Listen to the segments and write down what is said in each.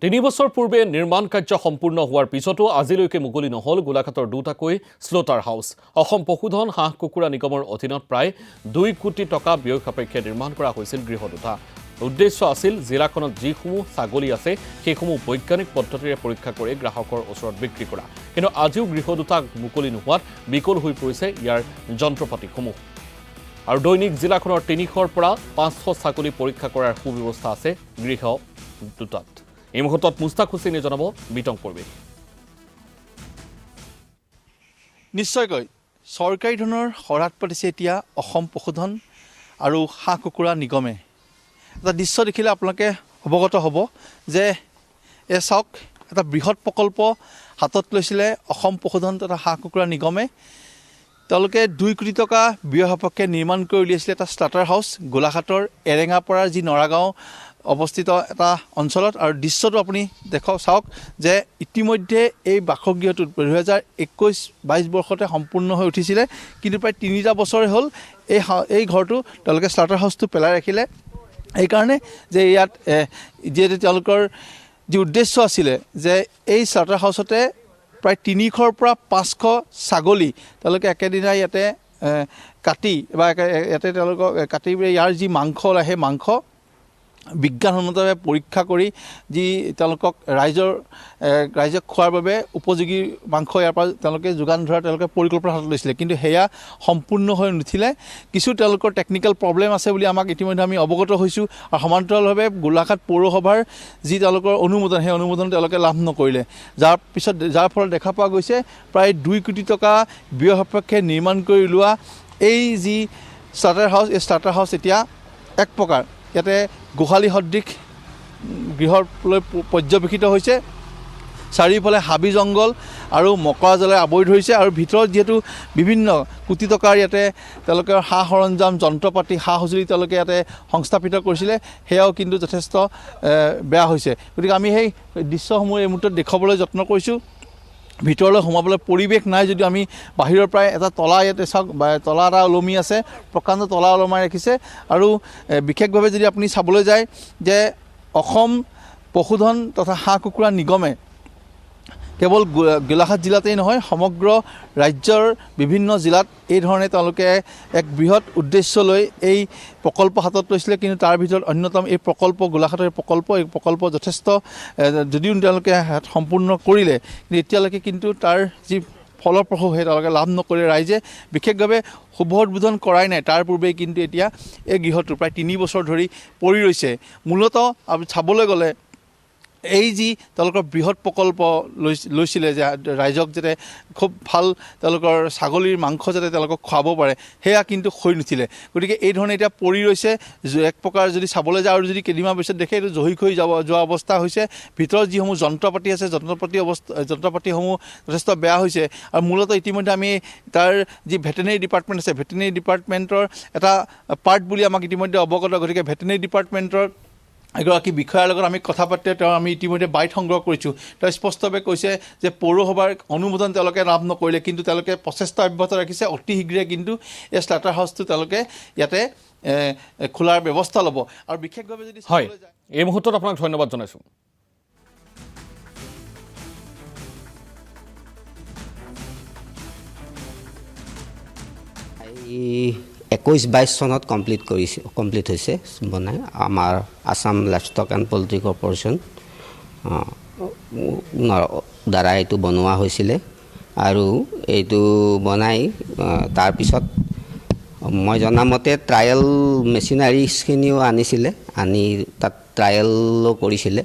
তিনি বছৰ পূৰ্বে নিৰ্মাণ কাৰ্য সম্পূৰ্ণ হোৱাৰ পিছতো আজিলৈকে মুকলি নহল গোলাঘাটৰ দুটাকৈ স্লটাৰ হাউচ। অসম পশুধন হাঁহ কুকুৰা নিগমৰ অধীনত প্ৰায় 2 কোটি টকা ব্যয় সাপেক্ষে নিৰ্মাণ কৰা হৈছিল গৃহ দুটা। উদ্দেশ্য আছিল জিলাখনত যিসমূহ ছাগলী আছে সেইসমূহ বৈজ্ঞানিক পদ্ধতিৰে পৰীক্ষা কৰি গ্ৰাহকৰ ওচৰত বিক্ৰী কৰা। কিন্তু আজিও গৃহ দুটা মুকলি নোহোৱাত বিকল হৈ পৰিছে ইয়াৰ যন্ত্ৰপাতিসমূহ। আৰু দৈনিক জিলাখনৰ 300ৰ পৰা 500 ছাগলী পৰীক্ষা কৰাৰ সুব্যৱস্থা আছে গৃহ দুটাত। এই মুহূৰ্তত মুস্তাক হুছেইনে জনাব বিতং পৰিৱেশ। নিশ্চয়কৈ চৰকাৰী ধনৰ শৰাত পাতিছে এতিয়া অসম পশুধন আৰু হাঁহ কুকুৰা নিগমে। এটা দৃশ্য দেখিলে আপোনালোকে অৱগত হ'ব যে চাওক এটা বৃহৎ প্ৰকল্প হাতত লৈছিলে অসম পশুধন তথা হাঁহ কুকুৰা নিগমে। তেওঁলোকে 2 কোটি টকা ব্যয় সাপেক্ষে নিৰ্মাণ কৰি উলিয়াইছিলে এটা স্লাটাৰ হাউচ গোলাঘাটৰ এৰেঙাপাৰাৰ যি নৰাগাঁও অৱস্থিত এটা অঞ্চলত। আৰু দৃশ্যটো আপুনি চাওক যে ইতিমধ্যে এই বাসগৃহটো 2021-22 বৰ্ষতে সম্পূৰ্ণ হৈ উঠিছিলে, কিন্তু প্ৰায় 3টা বছৰে হ'ল এই ঘৰটো তেওঁলোকে স্লাটাৰ হাউচটো পেলাই ৰাখিলে। এইকাৰণে যে ইয়াত যিহেতু তেওঁলোকৰ যি উদ্দেশ্য আছিলে যে এই স্লাটাৰ হাউচতে প্ৰায় 300ৰ পৰা 500 ছাগলী তেওঁলোকে একেদিনাই ইয়াতে কাটি বা ইয়াতে তেওঁলোকক কাটি ইয়াৰ যি মাংস ওলায় সেই মাংস বিজ্ঞানসন্মতভাৱে পৰীক্ষা কৰি যি তেওঁলোকক ৰাইজক খোৱাৰ বাবে উপযোগী মাংস ইয়াৰ পৰা তেওঁলোকে যোগান ধৰাৰ তেওঁলোকে পৰিকল্পনা হাতত লৈছিলে। কিন্তু সেয়া সম্পূৰ্ণ হৈ নুঠিলে। কিছু তেওঁলোকৰ টেকনিকেল প্ৰব্লেম আছে বুলি আমাক ইতিমধ্যে আমি অৱগত হৈছোঁ। আৰু সমান্তৰালভাৱে গোলাঘাট পৌৰসভাৰ যি তেওঁলোকৰ অনুমোদন সেই অনুমোদন তেওঁলোকে লাভ নকৰিলে, যাৰ ফলত দেখা পোৱা গৈছে প্ৰায় 2 কোটি টকা ব্যয় সাপেক্ষে নিৰ্মাণ কৰি লোৱা এই যি স্লাটাৰ হাউচ, এই স্লাটাৰ হাউচ এতিয়া এক প্ৰকাৰ ইয়াতে গোহালি সদৃশ গৃহলৈ পৰ্যবেক্ষিত হৈছে। চাৰিওফালে হাবি জংঘল আৰু মকৰা জালেৰে আৱৰি ধৰিছে। আৰু ভিতৰত যিহেতু বিভিন্ন কোটি টকাৰ ইয়াতে তেওঁলোকে সা সৰঞ্জাম যন্ত্ৰপাতি সা সঁজুলি তেওঁলোকে ইয়াতে সংস্থাপিত কৰিছিলে, সেয়াও কিন্তু যথেষ্ট বেয়া হৈছে। গতিকে আমি সেই দৃশ্যসমূহ এই মুহূৰ্তত দেখুৱাবলৈ যত্ন কৰিছোঁ। ভিতৰলৈ সোমাবলৈ পৰিৱেশ নাই যদিও আমি বাহিৰৰ পৰাই এটা তলা ইয়াতে চাওক, তলা এটা ওলমি আছে, প্ৰকাণ্ড তলা ওলমাই ৰাখিছে। আৰু বিশেষভাৱে যদি আপুনি চাবলৈ যায় যে অসম পশুধন তথা হাঁহ কুকুৰা নিগমে কেৱল গোলাঘাট জিলাতেই নহয় সমগ্ৰ ৰাজ্যৰ বিভিন্ন জিলাত এই ধৰণে তেওঁলোকে এক বৃহৎ উদ্দেশ্য লৈ এই প্ৰকল্প হাতত লৈছিলে। কিন্তু তাৰ ভিতৰত অন্যতম এই প্ৰকল্প গোলাঘাটৰ এই প্ৰকল্প যথেষ্ট যদিও তেওঁলোকে সম্পূৰ্ণ কৰিলে, কিন্তু এতিয়ালৈকে কিন্তু তাৰ যি ফলপ্ৰসূ সেই তেওঁলোকে লাভ নকৰিলে। ৰাইজে বিশেষভাৱে শুভ উদ্বোধন কৰাই নাই। তাৰ পূৰ্বেই কিন্তু এতিয়া এই গৃহটো প্ৰায় 3 বছৰ ধৰি পৰি ৰৈছে। মূলতঃ চাবলৈ গ'লে এই যি তেওঁলোকৰ বৃহৎ প্ৰকল্প লৈছিলে যে ৰাইজক যাতে খুব ভাল তেওঁলোকৰ ছাগলীৰ মাংস যাতে তেওঁলোকক খুৱাব পাৰে, সেয়া কিন্তু হৈ নুঠিলে। গতিকে এই ধৰণে এতিয়া পৰি ৰৈছে। এক প্ৰকাৰ যদি চাবলৈ যায় আৰু যদি কেইদিনমান পিছত দেখে এইটো জহি খহি যোৱা অৱস্থা হৈছে। ভিতৰত যিসমূহ যন্ত্ৰপাতি আছে যন্ত্ৰপাতিসমূহ যথেষ্ট বেয়া হৈছে। আৰু মূলতঃ ইতিমধ্যে আমি তাৰ যি ভেটেনেৰি ডিপাৰ্টমেণ্ট আছে ভেটেনেৰি ডিপাৰ্টমেণ্টৰ এটা পাৰ্ট বুলি আমাক ইতিমধ্যে অৱগত। গতিকে ভেটেনেৰি ডিপাৰ্টমেণ্টৰ এগৰাকী বিষয়াৰ লগত আমি কথা পাতি আমি ইতিমধ্যে বাইট সংগ্ৰহ কৰিছোঁ। তেওঁ স্পষ্টভাৱে কৈছে যে পৌৰসভাৰ অনুমোদন তেওঁলোকে লাভ নকৰিলে, কিন্তু তেওঁলোকে প্ৰচেষ্টা অব্যাহত ৰাখিছে। অতি শীঘ্ৰে কিন্তু এই স্লাটাৰ হাউচটো তেওঁলোকে ইয়াতে খোলাৰ ব্যৱস্থা ল'ব। আৰু বিশেষভাৱে যদি হয়, এই মুহূৰ্তত আপোনাক ধন্যবাদ জনাইছোঁ। 21-22 চনত কমপ্লিট হৈছে বনাই আমাৰ Assam livestock and poultry corporation দ্বাৰা এইটো বনোৱা হৈছিলে। আৰু এইটো বনাই তাৰপিছত মই জনামতে ট্ৰায়েল মেচিনাৰিজখিনিও আনি তাত ট্ৰায়েলো কৰিছিলে,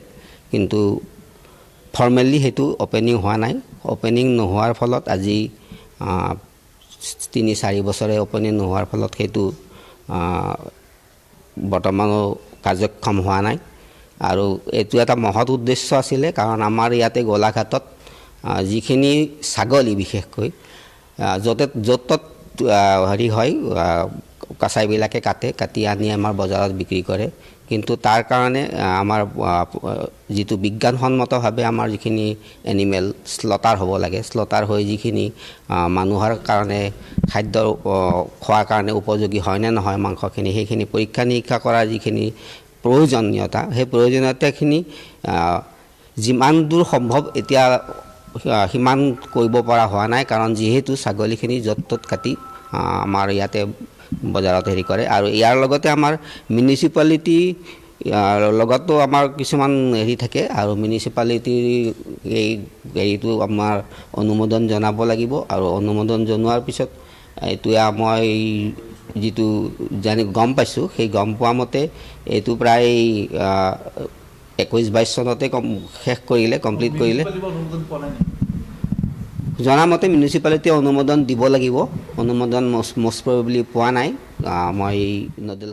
কিন্তু ফৰ্মেলি সেইটো অ'পেনিং হোৱা নাই। অ'পেনিং নোহোৱাৰ ফলত আজি 3-4 বছৰে অ'পেনিং নোহোৱাৰ ফলত সেইটো বৰ্তমানো কাৰ্যক্ষম হোৱা নাই। আৰু এইটো এটা মহৎ উদ্দেশ্য আছিলে, কাৰণ আমাৰ ইয়াতে গোলাঘাটত যিখিনি ছাগলী বিশেষকৈ য'ত ত'ত হেৰি হয়, কছাৰীবিলাকে কাটি আনি আমাৰ বজাৰত বিক্ৰী কৰে। কিন্তু তাৰ কাৰণে আমাৰ যিটো বিজ্ঞানসন্মতভাৱে আমাৰ যিখিনি এনিমেল স্লটাৰ হ'ব লাগে, স্লটাৰ হৈ যিখিনি মানুহৰ কাৰণে খাদ্য খোৱাৰ কাৰণে উপযোগী হয়নে নহয় মাংসখিনি, সেইখিনি পৰীক্ষা নিৰীক্ষা কৰাৰ যিখিনি প্ৰয়োজনীয়তা, সেই প্ৰয়োজনীয়তাখিনি যিমান দূৰ সম্ভৱ এতিয়া সিমান কৰিব পৰা হোৱা নাই, কাৰণ যিহেতু ছাগলীখিনি য'ত ত'ত কাটি আমাৰ ইয়াতে বজাৰত হেৰি কৰে। আৰু ইয়াৰ লগতে আমাৰ মিউনিচিপালিটি লগতো আমাৰ কিছুমান হেৰি থাকে, আৰু মিউনিচিপালিটিৰ এই হেৰিটো আমাৰ অনুমোদন জনাব লাগিব। আৰু অনুমোদন জনোৱাৰ পিছত এতিয়া মই যিটো গম পাইছোঁ, সেই গম পোৱা মতে এইটো প্ৰায় 21-22 চনতে শেষ কৰিলে, কমপ্লিট কৰিলে। জনামতে মিউনিচিপালিটিয়ে অনুমোদন দিব লাগিব। অনুমোদন মষ্ট প্ৰবেবলি পোৱা নাই। মই নদিল